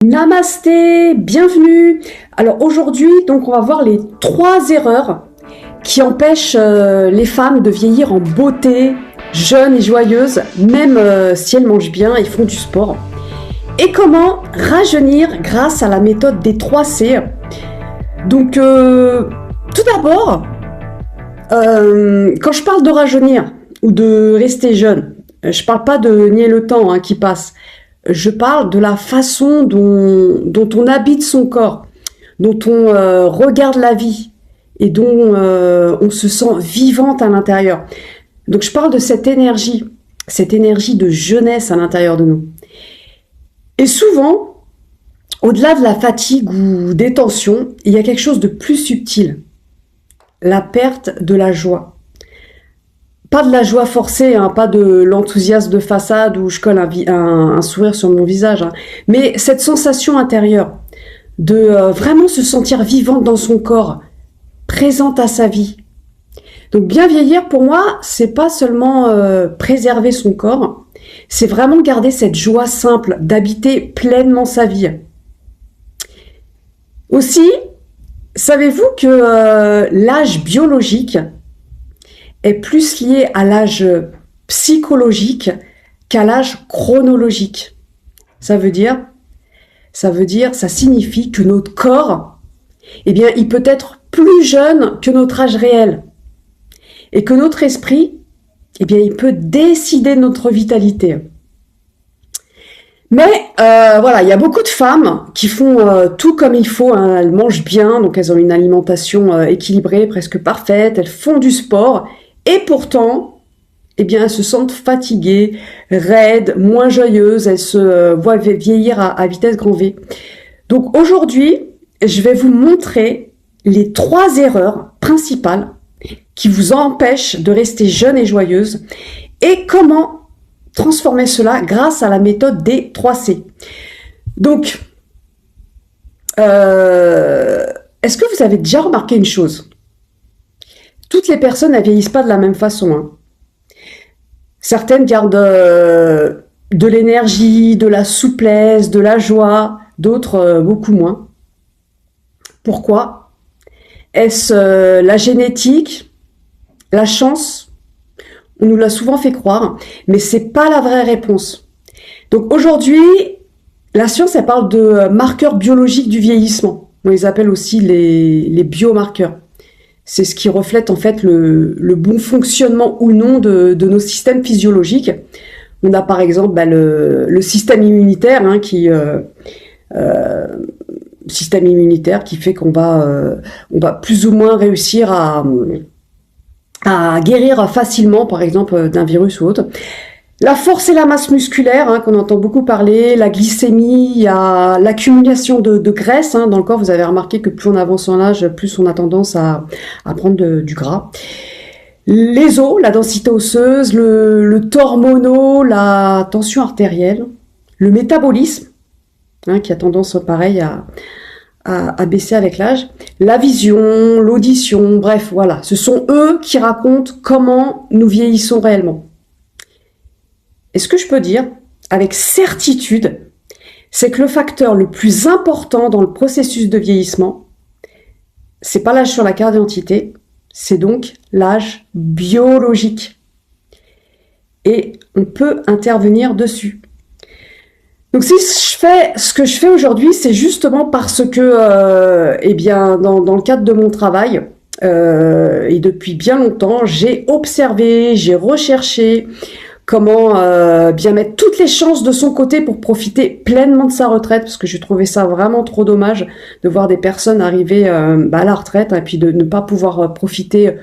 Namasté, bienvenue. Alors aujourd'hui, donc on va voir les 3 erreurs qui empêchent les femmes de vieillir en beauté, jeunes et joyeuses, même si elles mangent bien et font du sport. Et comment rajeunir grâce à la méthode des 3 C. Donc tout d'abord, quand je parle de rajeunir ou de rester jeune, je parle pas de nier le temps qui passe. Je parle de la façon dont on habite son corps, dont on regarde la vie et dont on se sent vivante à l'intérieur. Donc je parle de cette énergie de jeunesse à l'intérieur de nous. Et souvent, au-delà de la fatigue ou des tensions, il y a quelque chose de plus subtil, la perte de la joie. Pas de la joie forcée, pas de l'enthousiasme de façade où je colle un sourire sur mon visage, mais cette sensation intérieure de vraiment se sentir vivante dans son corps, présente à sa vie. Donc bien vieillir pour moi, c'est pas seulement préserver son corps, c'est vraiment garder cette joie simple d'habiter pleinement sa vie. Aussi, savez-vous que l'âge biologique est plus lié à l'âge psychologique qu'à l'âge chronologique. Ça signifie que notre corps, il peut être plus jeune que notre âge réel. Et que notre esprit, il peut décider de notre vitalité. Mais il y a beaucoup de femmes qui font tout comme il faut. Elles mangent bien, donc elles ont une alimentation équilibrée, presque parfaite. Elles font du sport. Et pourtant, elles se sentent fatiguées, raides, moins joyeuses, elles se voient vieillir à vitesse grand V. Donc aujourd'hui, je vais vous montrer les 3 erreurs principales qui vous empêchent de rester jeune et joyeuse et comment transformer cela grâce à la méthode des 3 C. Donc, est-ce que vous avez déjà remarqué une chose ? Toutes les personnes ne vieillissent pas de la même façon. Certaines gardent de l'énergie, de la souplesse, de la joie, d'autres beaucoup moins. Pourquoi ? Est-ce la génétique, la chance ? On nous l'a souvent fait croire, mais c'est pas la vraie réponse. Donc aujourd'hui, la science, elle parle de marqueurs biologiques du vieillissement. On les appelle aussi les biomarqueurs. C'est ce qui reflète en fait le bon fonctionnement ou non de nos systèmes physiologiques. On a par exemple le système immunitaire système immunitaire qui fait qu'on va plus ou moins réussir à guérir facilement par exemple d'un virus ou autre. La force et la masse musculaire, qu'on entend beaucoup parler, la glycémie, il y a l'accumulation de graisse dans le corps. Vous avez remarqué que plus on avance en âge, plus on a tendance à prendre du gras. Les os, la densité osseuse, le taux hormonal, la tension artérielle, le métabolisme, qui a tendance pareil à baisser avec l'âge, la vision, l'audition, bref, voilà. Ce sont eux qui racontent comment nous vieillissons réellement. Et ce que je peux dire, avec certitude, c'est que le facteur le plus important dans le processus de vieillissement, c'est pas l'âge sur la carte d'identité, c'est donc l'âge biologique. Et on peut intervenir dessus. Donc si je fais ce que je fais aujourd'hui, c'est justement parce que, dans le cadre de mon travail, et depuis bien longtemps, j'ai observé, j'ai recherché comment bien mettre toutes les chances de son côté pour profiter pleinement de sa retraite, parce que je trouvais ça vraiment trop dommage de voir des personnes arriver à la retraite et puis de ne pas pouvoir profiter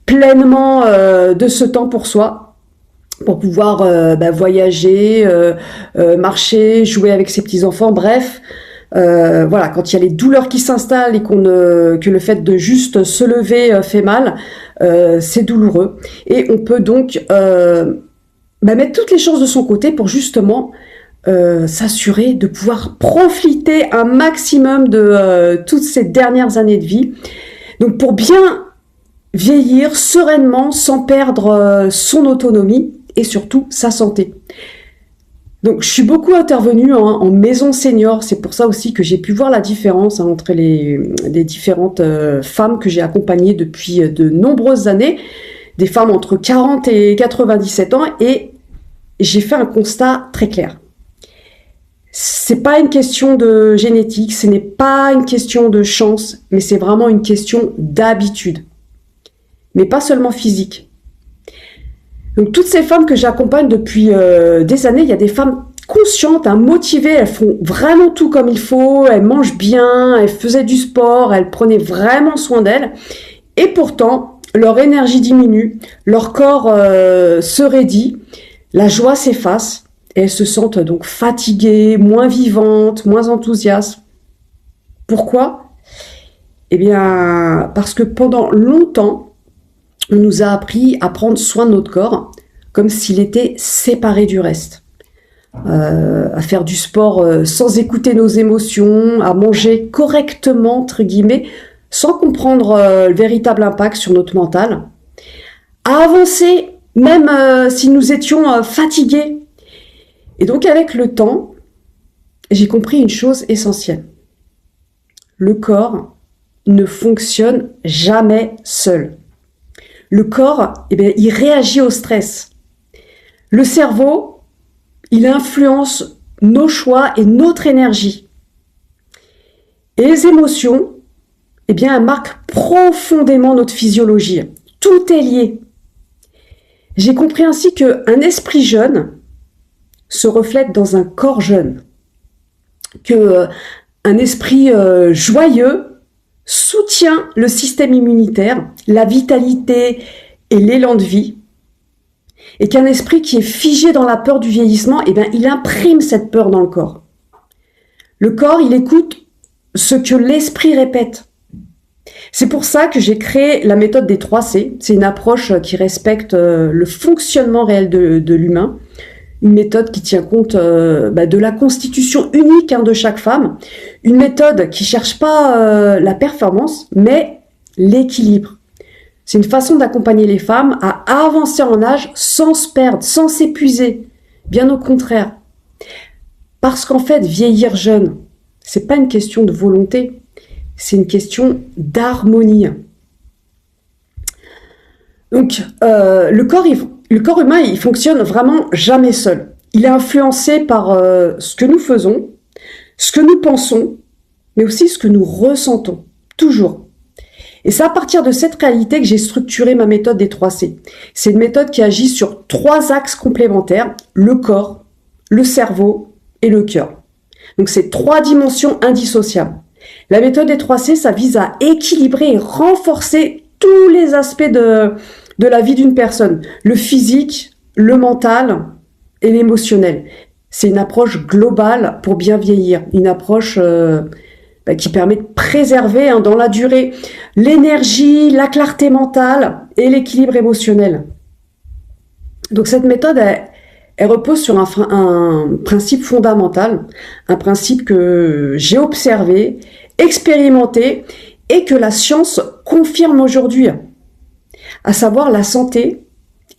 pleinement de ce temps pour soi, pour pouvoir voyager, marcher, jouer avec ses petits-enfants, bref. Quand il y a les douleurs qui s'installent et que le fait de juste se lever fait mal, c'est douloureux. Et on peut donc mettre toutes les chances de son côté pour justement s'assurer de pouvoir profiter un maximum de toutes ces dernières années de vie. Donc pour bien vieillir sereinement sans perdre son autonomie et surtout sa santé. Donc, je suis beaucoup intervenue en maison senior. C'est pour ça aussi que j'ai pu voir la différence entre les différentes femmes que j'ai accompagnées depuis de nombreuses années, des femmes entre 40 et 97 ans, et j'ai fait un constat très clair. C'est pas une question de génétique, ce n'est pas une question de chance, mais c'est vraiment une question d'habitude. Mais pas seulement physique. Donc toutes ces femmes que j'accompagne depuis des années, il y a des femmes conscientes, motivées, elles font vraiment tout comme il faut, elles mangent bien, elles faisaient du sport, elles prenaient vraiment soin d'elles, et pourtant leur énergie diminue, leur corps se raidit, la joie s'efface, et elles se sentent donc fatiguées, moins vivantes, moins enthousiastes. Pourquoi ? Eh bien, parce que pendant longtemps, on nous a appris à prendre soin de notre corps comme s'il était séparé du reste. À faire du sport sans écouter nos émotions, à manger correctement, entre guillemets, sans comprendre le véritable impact sur notre mental, à avancer même si nous étions fatigués. Et donc avec le temps, j'ai compris une chose essentielle. Le corps ne fonctionne jamais seul. Le corps, eh bien, il réagit au stress. Le cerveau, il influence nos choix et notre énergie. Et les émotions, eh bien, elles marquent profondément notre physiologie. Tout est lié. J'ai compris ainsi qu'un esprit jeune se reflète dans un corps jeune. Un esprit joyeux soutient le système immunitaire, la vitalité et l'élan de vie, et qu'un esprit qui est figé dans la peur du vieillissement, eh bien, il imprime cette peur dans le corps. Le corps, il écoute ce que l'esprit répète. C'est pour ça que j'ai créé la méthode des 3C. C'est une approche qui respecte le fonctionnement réel de l'humain, une méthode qui tient compte de la constitution unique de chaque femme, une méthode qui cherche pas la performance, mais l'équilibre. C'est une façon d'accompagner les femmes à avancer en âge sans se perdre, sans s'épuiser. Bien au contraire. Parce qu'en fait, vieillir jeune, c'est pas une question de volonté, c'est une question d'harmonie. Donc, le corps humain, il fonctionne vraiment jamais seul. Il est influencé par ce que nous faisons, ce que nous pensons, mais aussi ce que nous ressentons, toujours. Et c'est à partir de cette réalité que j'ai structuré ma méthode des 3C. C'est une méthode qui agit sur 3 axes complémentaires, le corps, le cerveau et le cœur. Donc c'est 3 dimensions indissociables. La méthode des 3C, ça vise à équilibrer et renforcer tous les aspects de la vie d'une personne. Le physique, le mental et l'émotionnel. C'est une approche globale pour bien vieillir. Une approche qui permet de préserver dans la durée l'énergie, la clarté mentale et l'équilibre émotionnel. Donc cette méthode, elle repose sur un principe fondamental, un principe que j'ai observé, expérimenté et que la science confirme aujourd'hui. À savoir, la santé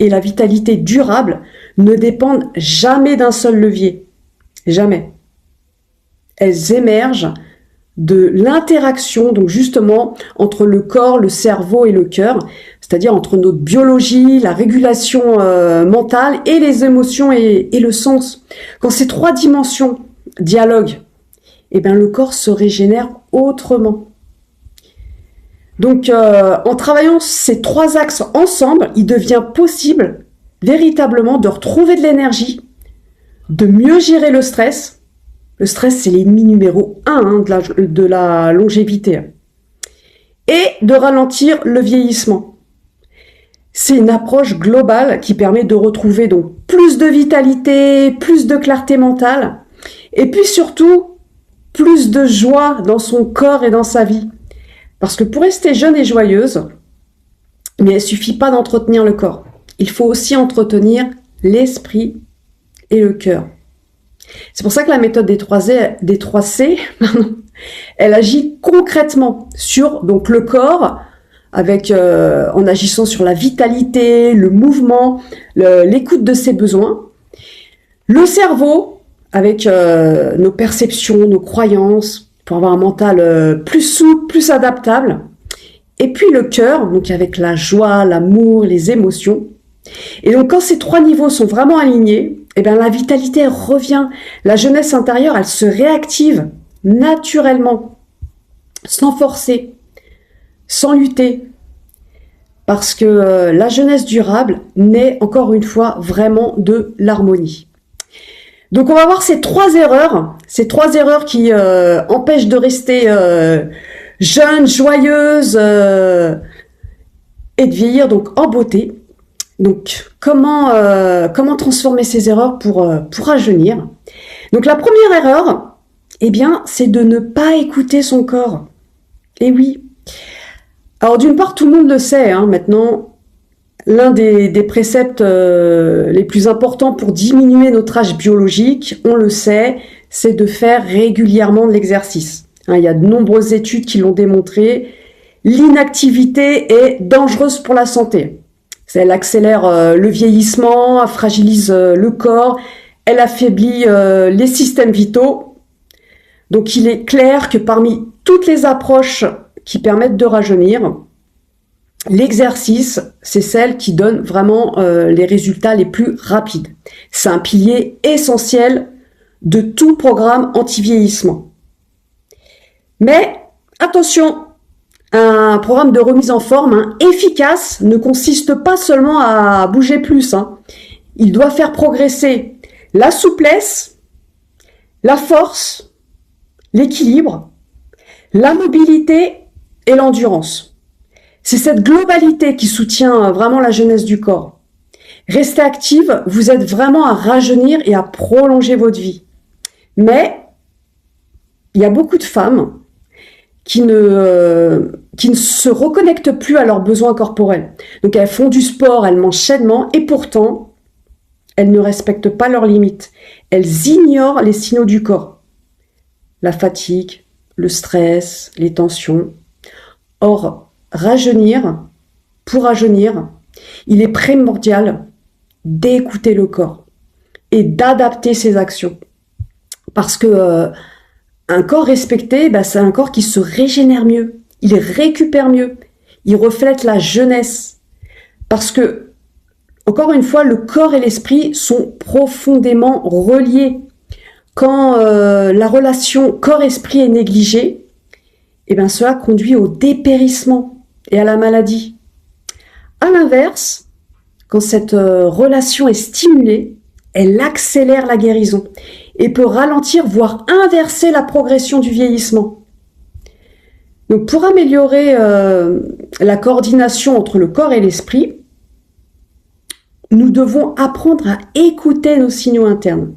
et la vitalité durable ne dépendent jamais d'un seul levier. Jamais. Elles émergent de l'interaction, donc justement, entre le corps, le cerveau et le cœur, c'est-à-dire entre notre biologie, la régulation mentale et les émotions et le sens. Quand ces 3 dimensions dialoguent, eh bien, le corps se régénère autrement. Donc, en travaillant ces 3 axes ensemble, il devient possible véritablement de retrouver de l'énergie, de mieux gérer le stress. Le stress, c'est l'ennemi numéro 1 de la longévité. Et de ralentir le vieillissement. C'est une approche globale qui permet de retrouver donc plus de vitalité, plus de clarté mentale, et puis surtout, plus de joie dans son corps et dans sa vie. Parce que pour rester jeune et joyeuse, mais il ne suffit pas d'entretenir le corps. Il faut aussi entretenir l'esprit et le cœur. C'est pour ça que la méthode des 3C, elle agit concrètement sur donc le corps, avec en agissant sur la vitalité, le mouvement, l'écoute de ses besoins. Le cerveau, avec nos perceptions, nos croyances, pour avoir un mental plus souple, plus adaptable. Et puis le cœur, donc avec la joie, l'amour, les émotions. Et donc quand ces trois niveaux sont vraiment alignés, eh bien la vitalité revient, la jeunesse intérieure, elle se réactive naturellement, sans forcer, sans lutter. Parce que la jeunesse durable naît encore une fois vraiment de l'harmonie. Donc on va voir ces trois erreurs qui empêchent de rester jeune, joyeuse et de vieillir donc en beauté. Donc comment transformer ces erreurs pour rajeunir. Donc la première erreur, eh bien, c'est de ne pas écouter son corps. Et oui. Alors d'une part, tout le monde le sait, hein, maintenant. L'un des préceptes les plus importants pour diminuer notre âge biologique, on le sait, c'est de faire régulièrement de l'exercice. Hein, il y a de nombreuses études qui l'ont démontré. L'inactivité est dangereuse pour la santé. Elle accélère le vieillissement, elle fragilise le corps, elle affaiblit les systèmes vitaux. Donc il est clair que parmi toutes les approches qui permettent de rajeunir, l'exercice, c'est celle qui donne vraiment les résultats les plus rapides. C'est un pilier essentiel de tout programme anti-vieillissement. Mais attention, un programme de remise en forme efficace ne consiste pas seulement à bouger plus. Il doit faire progresser la souplesse, la force, l'équilibre, la mobilité et l'endurance. C'est cette globalité qui soutient vraiment la jeunesse du corps. Restez active, vous êtes vraiment à rajeunir et à prolonger votre vie. Mais il y a beaucoup de femmes qui ne se reconnectent plus à leurs besoins corporels. Donc elles font du sport, elles mangent sainement et pourtant, elles ne respectent pas leurs limites. Elles ignorent les signaux du corps. La fatigue, le stress, les tensions. Or, pour rajeunir, il est primordial d'écouter le corps et d'adapter ses actions. Parce que un corps respecté, c'est un corps qui se régénère mieux, il récupère mieux, il reflète la jeunesse. Parce que, encore une fois, le corps et l'esprit sont profondément reliés. Quand la relation corps-esprit est négligée, cela conduit au dépérissement et à la maladie. À l'inverse, quand cette relation est stimulée, elle accélère la guérison et peut ralentir, voire inverser la progression du vieillissement. Donc pour améliorer la coordination entre le corps et l'esprit, nous devons apprendre à écouter nos signaux internes.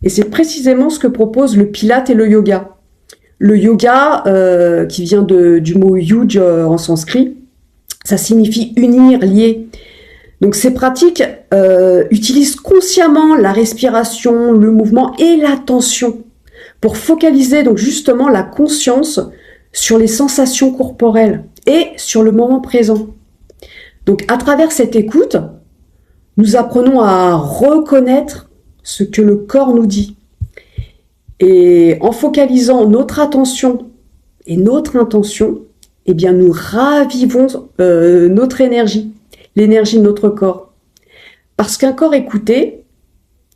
Et c'est précisément ce que proposent le Pilate et le yoga. Le yoga, qui vient du mot yuj en sanskrit, ça signifie unir, lier. Donc ces pratiques utilisent consciemment la respiration, le mouvement et l'attention pour focaliser donc justement la conscience sur les sensations corporelles et sur le moment présent. Donc à travers cette écoute, nous apprenons à reconnaître ce que le corps nous dit. Et en focalisant notre attention et notre intention, nous ravivons notre énergie, l'énergie de notre corps. Parce qu'un corps écouté,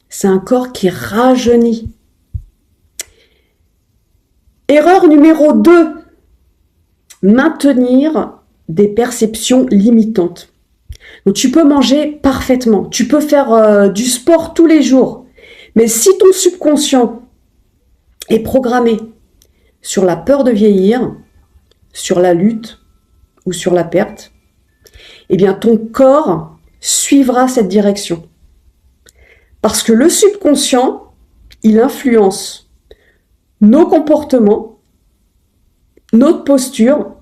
c'est un corps qui rajeunit. Erreur numéro 2, maintenir des perceptions limitantes. Donc tu peux manger parfaitement, tu peux faire du sport tous les jours, mais si ton subconscient est programmé sur la peur de vieillir, sur la lutte ou sur la perte, ton corps suivra cette direction. Parce que le subconscient, il influence nos comportements, notre posture,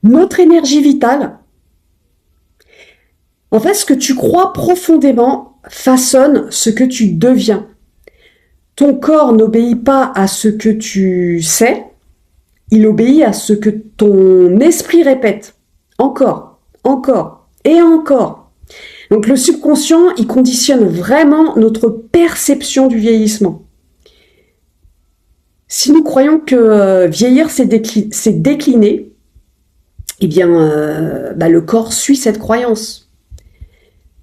notre énergie vitale. En fait, ce que tu crois profondément façonne ce que tu deviens. Ton corps n'obéit pas à ce que tu sais, il obéit à ce que ton esprit répète. Encore et encore. Donc le subconscient, il conditionne vraiment notre perception du vieillissement. Si nous croyons que vieillir c'est décliner, eh bien le corps suit cette croyance.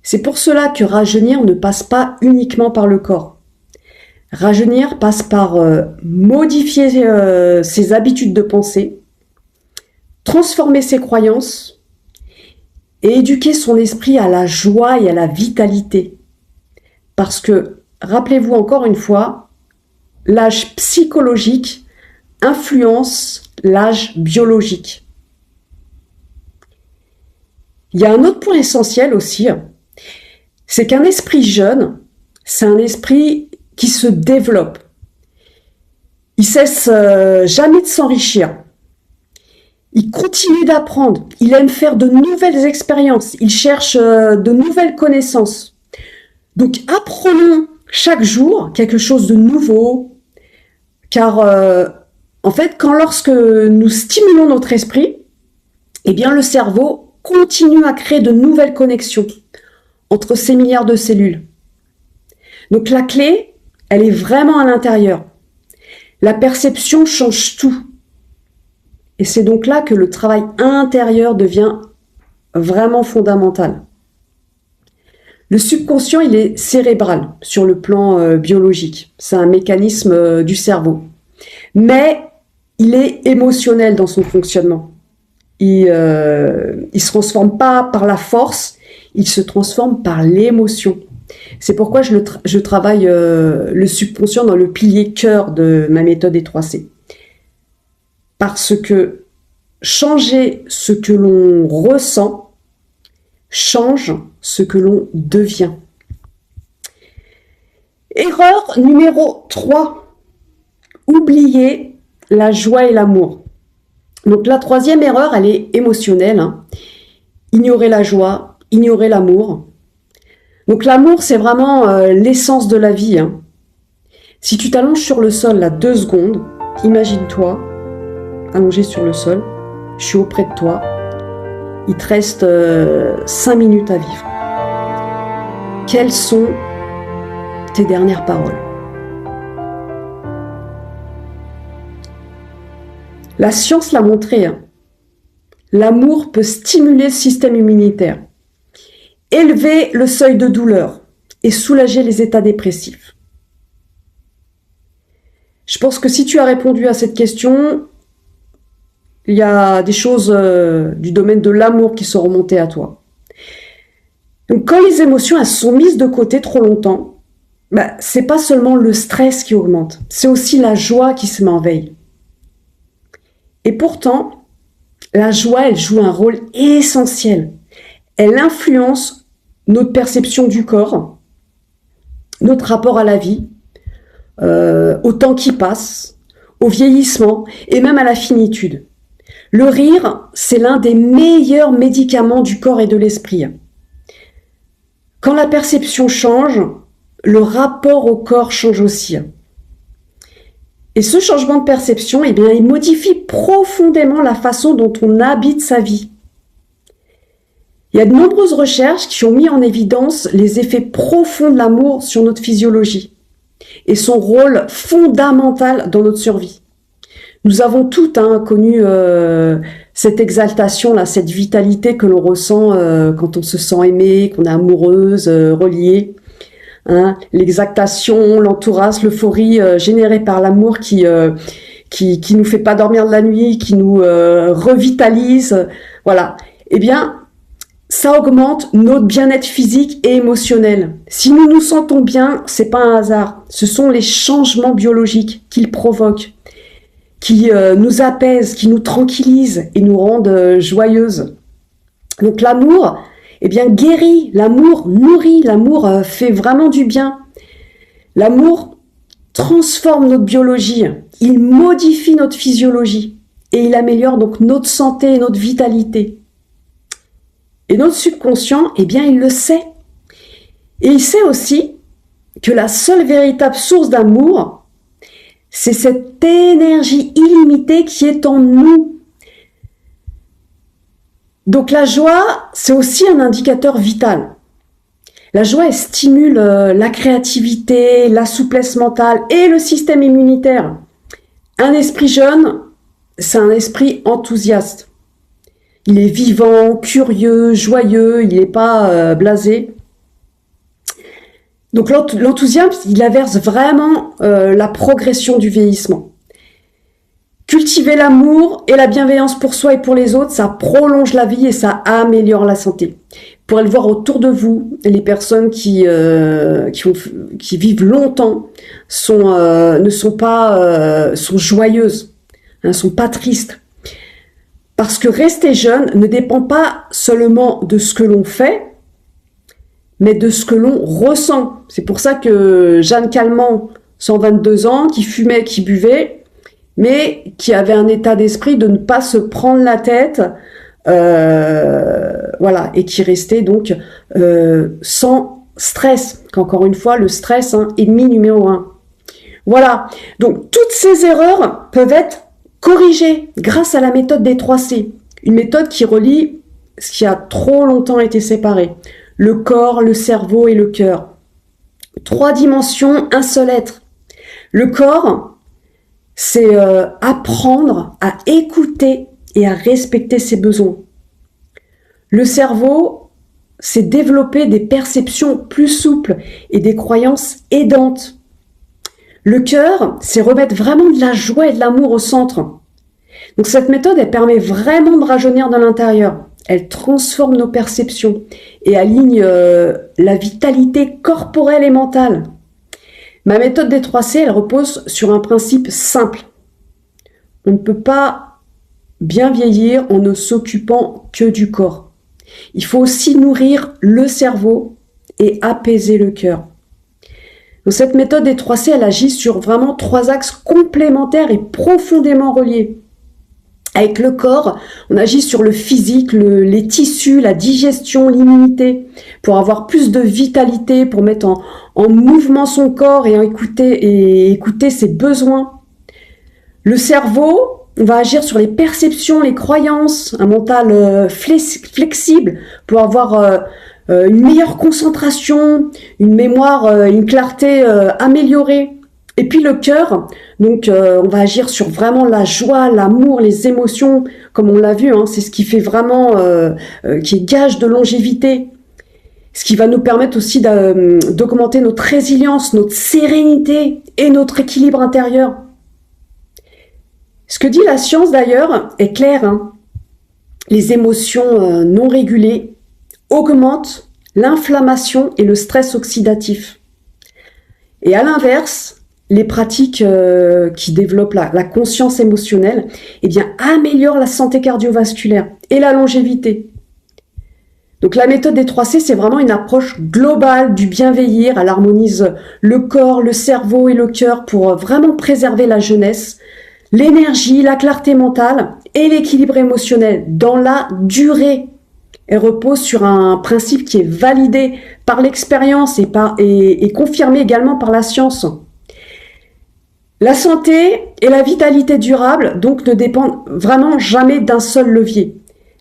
C'est pour cela que rajeunir ne passe pas uniquement par le corps. Rajeunir passe par modifier ses habitudes de pensée, transformer ses croyances et éduquer son esprit à la joie et à la vitalité. Parce que, rappelez-vous encore une fois, l'âge psychologique influence l'âge biologique. Il y a un autre point essentiel aussi, c'est qu'un esprit jeune, c'est un esprit qui se développe. Il cesse jamais de s'enrichir. Il continue d'apprendre. Il aime faire de nouvelles expériences. Il cherche de nouvelles connaissances. Donc apprenons chaque jour quelque chose de nouveau. Car en fait, lorsque nous stimulons notre esprit, eh bien le cerveau continue à créer de nouvelles connexions entre ces milliards de cellules. Donc la clé, elle est vraiment à l'intérieur. La perception change tout. Et c'est donc là que le travail intérieur devient vraiment fondamental. Le subconscient, il est cérébral sur le plan biologique. C'est un mécanisme du cerveau. Mais il est émotionnel dans son fonctionnement. Il se transforme pas par la force, il se transforme par l'émotion. C'est pourquoi je travaille le subconscient dans le pilier cœur de ma méthode des 3C. Parce que changer ce que l'on ressent change ce que l'on devient. Erreur numéro 3. Oublier la joie et l'amour. Donc la troisième erreur, elle est émotionnelle. Ignorer la joie, ignorer l'amour. Donc l'amour, c'est vraiment l'essence de la vie. Si tu t'allonges sur le sol, là, 2 secondes, imagine-toi, allongé sur le sol, je suis auprès de toi, il te reste 5 minutes à vivre. Quelles sont tes dernières paroles? La science l'a montré, l'amour peut stimuler le système immunitaire, élever le seuil de douleur et soulager les états dépressifs. Je pense que si tu as répondu à cette question, il y a des choses du domaine de l'amour qui sont remontées à toi. Donc quand les émotions elles sont mises de côté trop longtemps, c'est pas seulement le stress qui augmente, c'est aussi la joie qui se met en veille. Et pourtant, la joie, elle joue un rôle essentiel. Elle influence notre perception du corps, notre rapport à la vie, au temps qui passe, au vieillissement et même à la finitude. Le rire, c'est l'un des meilleurs médicaments du corps et de l'esprit. Quand la perception change, le rapport au corps change aussi. Et ce changement de perception, il modifie profondément la façon dont on habite sa vie. Il y a de nombreuses recherches qui ont mis en évidence les effets profonds de l'amour sur notre physiologie et son rôle fondamental dans notre survie. Nous avons toutes connu cette exaltation, là, cette vitalité que l'on ressent quand on se sent aimé, qu'on est amoureuse, reliée. L'exaltation, l'entourage, l'euphorie générée par l'amour qui nous fait pas dormir de la nuit, qui nous revitalise, voilà. Eh bien, ça augmente notre bien-être physique et émotionnel. Si nous nous sentons bien, c'est pas un hasard. Ce sont les changements biologiques qu'ils provoquent, qui nous apaisent, qui nous tranquillisent et nous rendent joyeuses. Donc l'amour, guérit, l'amour nourrit, l'amour fait vraiment du bien. L'amour transforme notre biologie, il modifie notre physiologie et il améliore donc notre santé et notre vitalité. Et notre subconscient, il le sait. Et il sait aussi que la seule véritable source d'amour, c'est cette énergie illimitée qui est en nous. Donc la joie, c'est aussi un indicateur vital. La joie, elle stimule la créativité, la souplesse mentale et le système immunitaire. Un esprit jeune, c'est un esprit enthousiaste. Il est vivant, curieux, joyeux, il n'est pas blasé. Donc l'enthousiasme, il inverse vraiment la progression du vieillissement. Cultiver l'amour et la bienveillance pour soi et pour les autres, ça prolonge la vie et ça améliore la santé. Vous pourrez le voir autour de vous, les personnes qui vivent longtemps sont joyeuses, ne sont pas tristes. Parce que rester jeune ne dépend pas seulement de ce que l'on fait, mais de ce que l'on ressent. C'est pour ça que Jeanne Calment, 122 ans, qui fumait, qui buvait, mais qui avait un état d'esprit de ne pas se prendre la tête, voilà, et qui restait donc sans stress. Qu'encore une fois, le stress, ennemi numéro 1. Voilà, donc toutes ces erreurs peuvent être corrigées grâce à la méthode des 3C. Une méthode qui relie ce qui a trop longtemps été séparé. Le corps, le cerveau et le cœur. 3 dimensions, un seul être. Le corps, c'est apprendre à écouter et à respecter ses besoins. Le cerveau, c'est développer des perceptions plus souples et des croyances aidantes. Le cœur, c'est remettre vraiment de la joie et de l'amour au centre. Donc cette méthode, elle permet vraiment de rajeunir de l'intérieur. Elle transforme nos perceptions et aligne la vitalité corporelle et mentale. Ma méthode des 3C, elle repose sur un principe simple. On ne peut pas bien vieillir en ne s'occupant que du corps. Il faut aussi nourrir le cerveau et apaiser le cœur. Donc cette méthode des 3C, elle agit sur vraiment 3 axes complémentaires et profondément reliés. Avec le corps, on agit sur le physique, les tissus, la digestion, l'immunité, pour avoir plus de vitalité, pour mettre en mouvement son corps et écouter ses besoins. Le cerveau, on va agir sur les perceptions, les croyances, un mental flexible pour avoir une meilleure concentration, une mémoire, une clarté améliorée. Et puis le cœur, donc on va agir sur vraiment la joie, l'amour, les émotions, comme on l'a vu, c'est ce qui fait vraiment, qui est gage de longévité. Ce qui va nous permettre aussi d'augmenter notre résilience, notre sérénité et notre équilibre intérieur. Ce que dit la science d'ailleurs est clair. Les émotions non régulées augmentent l'inflammation et le stress oxydatif. Et à l'inverse, les pratiques qui développent la conscience émotionnelle, améliorent la santé cardiovasculaire et la longévité. Donc la méthode des 3C, c'est vraiment une approche globale du bien vieillir. Elle harmonise le corps, le cerveau et le cœur pour vraiment préserver la jeunesse, l'énergie, la clarté mentale et l'équilibre émotionnel dans la durée. Elle repose sur un principe qui est validé par l'expérience et confirmé également par la science. La santé et la vitalité durable, donc, ne dépendent vraiment jamais d'un seul levier.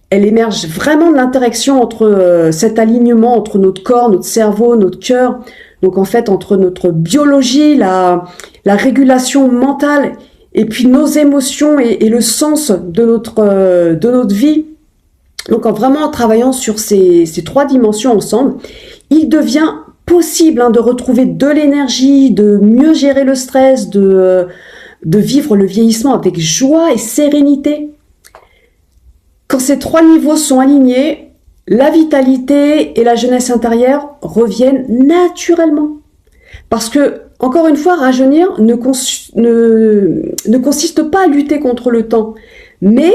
Elle émerge vraiment de l'interaction entre cet alignement entre notre corps, notre cerveau, notre cœur, donc en fait entre notre biologie, la régulation mentale et puis nos émotions et le sens de notre vie. Donc en travaillant sur ces 3 dimensions ensemble, il devient possible de retrouver de l'énergie, de mieux gérer le stress, de vivre le vieillissement avec joie et sérénité. Quand ces 3 niveaux sont alignés, la vitalité et la jeunesse intérieure reviennent naturellement. Parce que, encore une fois, rajeunir ne consiste pas à lutter contre le temps, mais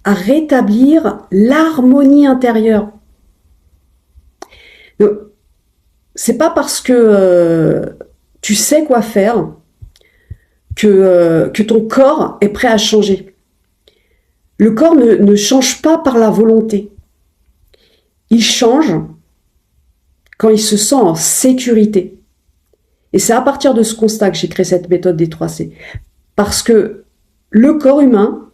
à rétablir l'harmonie intérieure. Donc, c'est pas parce que tu sais quoi faire que ton corps est prêt à changer. Le corps ne change pas par la volonté. Il change quand il se sent en sécurité. Et c'est à partir de ce constat que j'ai créé cette méthode des 3C. Parce que le corps humain,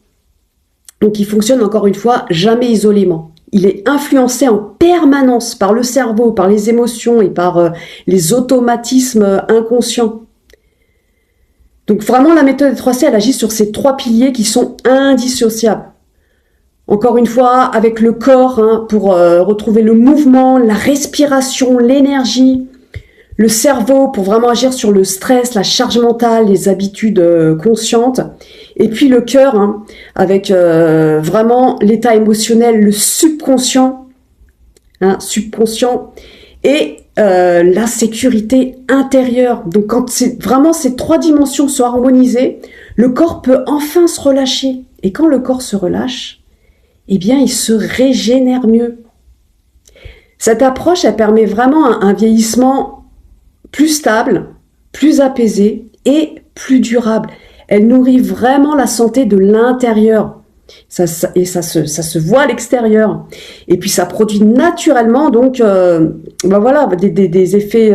donc il fonctionne encore une fois jamais isolément. il est influencé en permanence par le cerveau, par les émotions et par les automatismes inconscients. Donc vraiment, la méthode des 3C, elle agit sur ces 3 piliers qui sont indissociables. Encore une fois, avec le corps, hein, pour retrouver le mouvement, la respiration, l'énergie. Le cerveau pour vraiment agir sur le stress, la charge mentale, les habitudes conscientes. Et puis le cœur, hein, avec vraiment l'état émotionnel, le subconscient, hein, subconscient, et la sécurité intérieure. Donc quand vraiment ces 3 dimensions sont harmonisées, le corps peut enfin se relâcher. Et quand le corps se relâche, eh bien il se régénère mieux. Cette approche, elle permet vraiment un vieillissement plus stable, plus apaisé et plus durable. Elle nourrit vraiment la santé de l'intérieur. Ça se voit à l'extérieur. Et puis ça produit naturellement donc voilà, des effets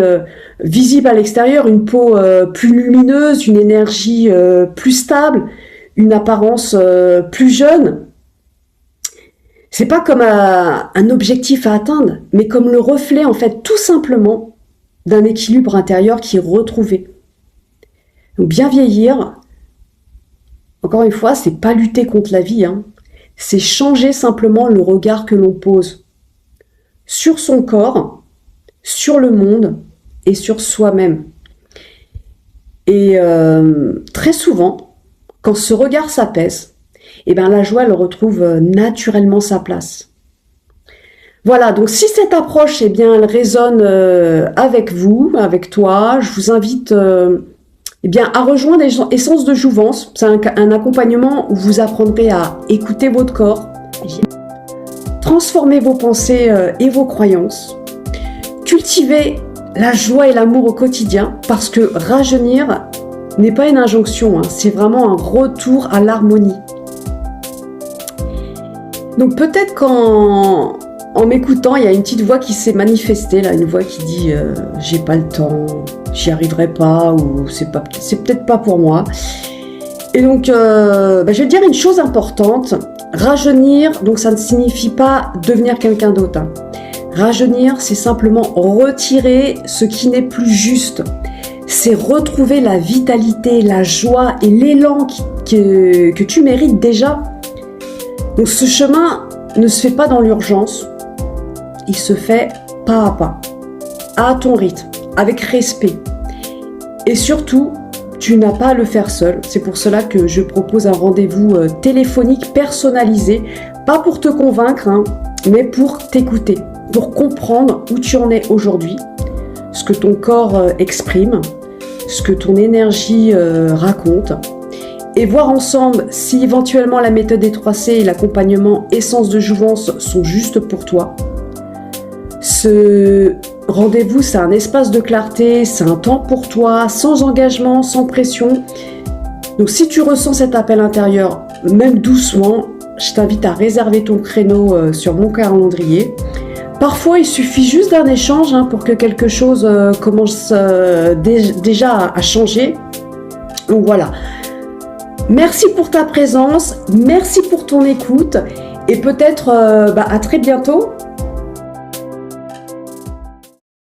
visibles à l'extérieur, une peau plus lumineuse, une énergie plus stable, une apparence plus jeune. C'est pas comme un objectif à atteindre, mais comme le reflet en fait tout simplement d'un équilibre intérieur qui est retrouvé. Donc bien vieillir, encore une fois, c'est pas lutter contre la vie, hein. C'est changer simplement le regard que l'on pose sur son corps, sur le monde et sur soi-même. Et très souvent, quand ce regard s'apaise, eh ben la joie elle retrouve naturellement sa place. Voilà, donc si cette approche, eh bien, elle résonne avec vous, avec toi, je vous invite eh bien, à rejoindre Essence de Jouvence. C'est un accompagnement où vous apprendrez à écouter votre corps, transformer vos pensées et vos croyances, cultiver la joie et l'amour au quotidien, parce que rajeunir n'est pas une injonction, hein, c'est vraiment un retour à l'harmonie. Donc peut-être en m'écoutant, il y a une petite voix qui s'est manifestée, là, une voix qui dit j'ai pas le temps, j'y arriverai pas, ou c'est peut-être pas pour moi. Et donc, je vais te dire une chose importante. Rajeunir, donc ça ne signifie pas devenir quelqu'un d'autre, hein. Rajeunir, c'est simplement retirer ce qui n'est plus juste. C'est retrouver la vitalité, la joie et l'élan que tu mérites déjà. Donc ce chemin ne se fait pas dans l'urgence, il se fait pas à pas, à ton rythme, avec respect. Et surtout, tu n'as pas à le faire seul. C'est pour cela que je propose un rendez-vous téléphonique personnalisé, pas pour te convaincre, hein, mais pour t'écouter, pour comprendre où tu en es aujourd'hui, ce que ton corps exprime, ce que ton énergie raconte, et voir ensemble si éventuellement la méthode des 3C et l'accompagnement Essence de Jouvence sont justes pour toi. Ce rendez-vous, c'est un espace de clarté, c'est un temps pour toi, sans engagement, sans pression. Donc si tu ressens cet appel intérieur, même doucement, je t'invite à réserver ton créneau sur mon calendrier. Parfois, il suffit juste d'un échange pour que quelque chose commence déjà à changer. Donc voilà. Merci pour ta présence, merci pour ton écoute et peut-être à très bientôt